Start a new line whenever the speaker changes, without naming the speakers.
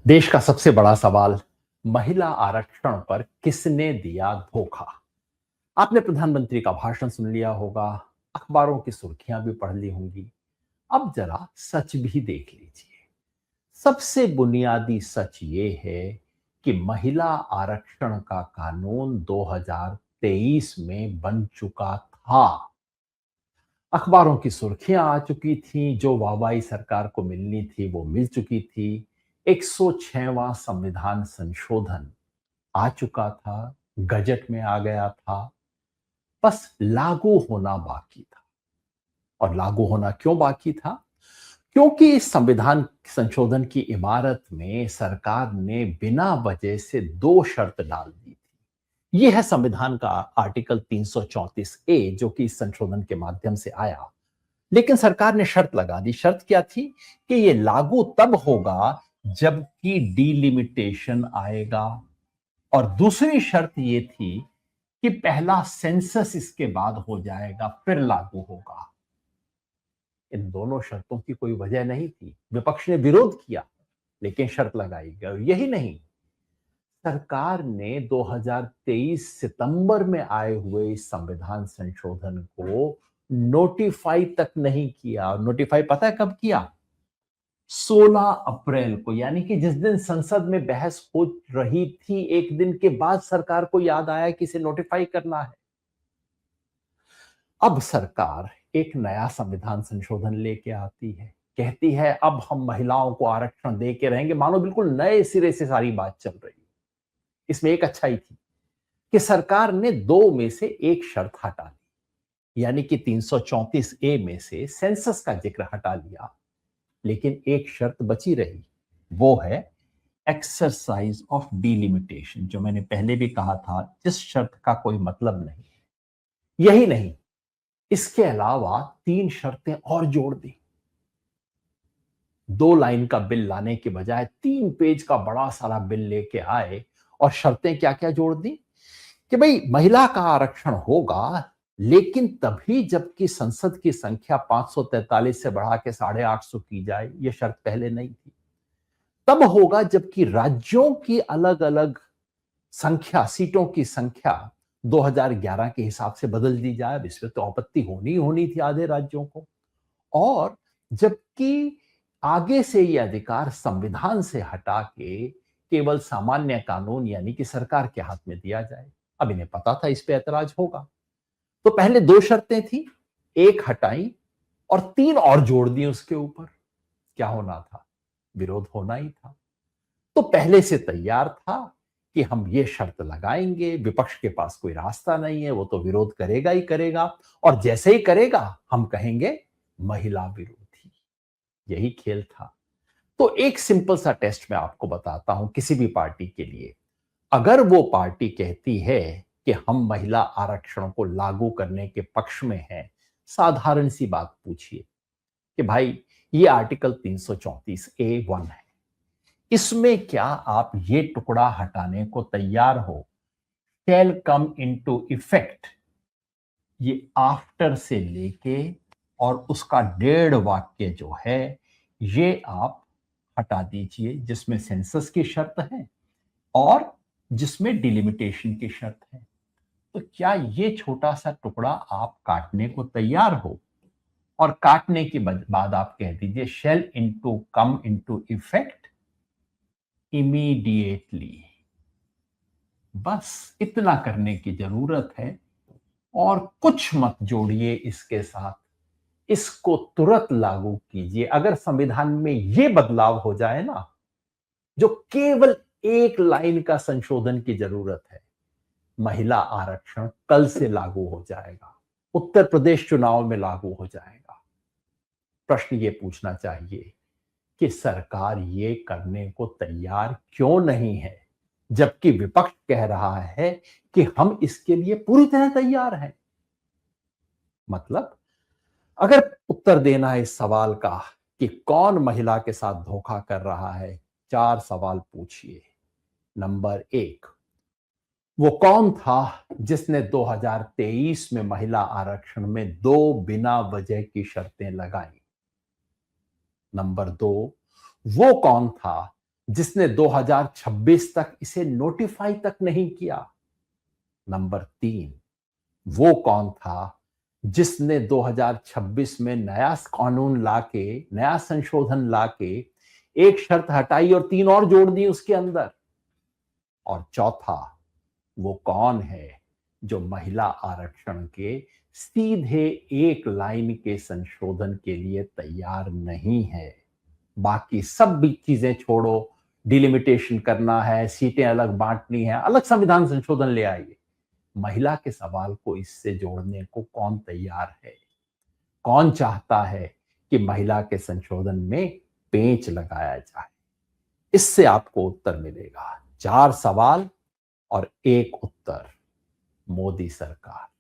देश का सबसे बड़ा सवाल, महिला आरक्षण पर किसने दिया धोखा? आपने प्रधानमंत्री का भाषण सुन लिया होगा, अखबारों की सुर्खियां भी पढ़ ली होंगी। अब जरा सच भी देख लीजिए। सबसे बुनियादी सच ये है कि महिला आरक्षण का कानून 2023 में बन चुका था। अखबारों की सुर्खियां आ चुकी थीं, जो वाहवाही सरकार को मिलनी थी वो मिल चुकी थी। 106वां संविधान संशोधन आ चुका था, गजट में आ गया था, बस लागू होना बाकी था। और लागू होना क्यों बाकी था? क्योंकि इस संविधान संशोधन की इमारत में सरकार ने बिना वजह से दो शर्त डाल दी थी। यह है संविधान का आर्टिकल 334 ए, जो कि इस संशोधन के माध्यम से आया। लेकिन सरकार ने शर्त लगा दी। शर्त क्या थी? कि यह लागू तब होगा जबकि डीलिमिटेशन आएगा। और दूसरी शर्त यह थी कि पहला सेंसस इसके बाद हो जाएगा, फिर लागू होगा। इन दोनों शर्तों की कोई वजह नहीं थी। विपक्ष ने विरोध किया, लेकिन शर्त लगाई गई। यही नहीं, सरकार ने 2023 सितंबर में आए हुए इस संविधान संशोधन को नोटिफाई तक नहीं किया। नोटिफाई पता है कब किया? 16 अप्रैल को, यानी कि जिस दिन संसद में बहस हो रही थी, एक दिन के बाद सरकार को याद आया कि इसे नोटिफाई करना है। अब सरकार एक नया संविधान संशोधन लेके आती है, कहती है अब हम महिलाओं को आरक्षण दे के रहेंगे, मानो बिल्कुल नए सिरे से सारी बात चल रही है। इसमें एक अच्छाई थी कि सरकार ने दो में से एक शर्त हटा ली, यानी कि 334 ए में से सेंसस का जिक्र हटा लिया। लेकिन एक शर्त बची रही, वो है एक्सरसाइज ऑफ डीलिमिटेशन, जो मैंने पहले भी कहा था, जिस शर्त का कोई मतलब नहीं है। यही नहीं, इसके अलावा तीन शर्तें और जोड़ दी। दो लाइन का बिल लाने के बजाय 3 पेज का बड़ा सारा बिल लेके आए और शर्तें क्या क्या जोड़ दी कि भाई महिला का आरक्षण होगा, लेकिन तभी जबकि संसद की संख्या 543 से बढ़ा के 850 की जाए। यह शर्त पहले नहीं थी। तब होगा जबकि राज्यों की अलग अलग संख्या, सीटों की संख्या 2011 के हिसाब से बदल दी जाए। अब इसमें तो आपत्ति होनी ही होनी थी आधे राज्यों को। और जबकि आगे से ये अधिकार संविधान से हटा के केवल सामान्य कानून यानी कि सरकार के हाथ में दिया जाए। अब इन्हें पता था इस पे ऐतराज होगा, तो पहले दो शर्तें थी, एक हटाई और तीन और जोड़ दी उसके ऊपर। क्या होना था? विरोध होना ही था। तो पहले से तैयार था कि हम ये शर्त लगाएंगे, विपक्ष के पास कोई रास्ता नहीं है, वो तो विरोध करेगा ही करेगा। और जैसे ही करेगा हम कहेंगे महिला विरोधी। यही खेल था। तो एक सिंपल सा टेस्ट मैं आपको बताता हूं किसी भी पार्टी के लिए। अगर वो पार्टी कहती है कि हम महिला आरक्षण को लागू करने के पक्ष में हैं, साधारण सी बात पूछिए कि भाई ये आर्टिकल 334A(1) है, इसमें क्या आप ये टुकड़ा हटाने को तैयार हो? शैल कम इनटू इफेक्ट, ये आफ्टर से लेके और उसका डेढ़ वाक्य जो है, ये आप हटा दीजिए, जिसमें सेंसस की शर्त है और जिसमें डिलिमिटेशन की शर्त है। तो क्या ये छोटा सा टुकड़ा आप काटने को तैयार हो? और काटने के बाद आप कह दीजिए shall into come into effect immediately. बस इतना करने की जरूरत है, और कुछ मत जोड़िए इसके साथ। इसको तुरंत लागू कीजिए। अगर संविधान में यह बदलाव हो जाए ना, जो केवल एक लाइन का संशोधन की जरूरत है, महिला आरक्षण कल से लागू हो जाएगा, उत्तर प्रदेश चुनाव में लागू हो जाएगा। प्रश्न ये पूछना चाहिए कि सरकार ये करने को तैयार क्यों नहीं है, जबकि विपक्ष कह रहा है कि हम इसके लिए पूरी तरह तैयार हैं। मतलब, अगर उत्तर देना है इस सवाल का कि कौन महिला के साथ धोखा कर रहा है, चार सवाल पूछिए। नंबर एक, वो कौन था जिसने 2023 में महिला आरक्षण में दो बिना वजह की शर्तें लगाई? नंबर दो, वो कौन था जिसने 2026 तक इसे नोटिफाई तक नहीं किया? नंबर 3, वो कौन था जिसने 2026 में नया कानून लाके, नया संशोधन लाके एक शर्त हटाई और 3 और जोड़ दी उसके अंदर? और चौथा, वो कौन है जो महिला आरक्षण के सीधे एक लाइन के संशोधन के लिए तैयार नहीं है? बाकी सब भी चीजें छोड़ो, डिलिमिटेशन करना है, सीटें अलग बांटनी है, अलग संविधान संशोधन ले आइए, महिला के सवाल को इससे जोड़ने को कौन तैयार है? कौन चाहता है कि महिला के संशोधन में पेंच लगाया जाए? इससे आपको उत्तर मिलेगा। 4 सवाल और 1 उत्तर, मोदी सरकार।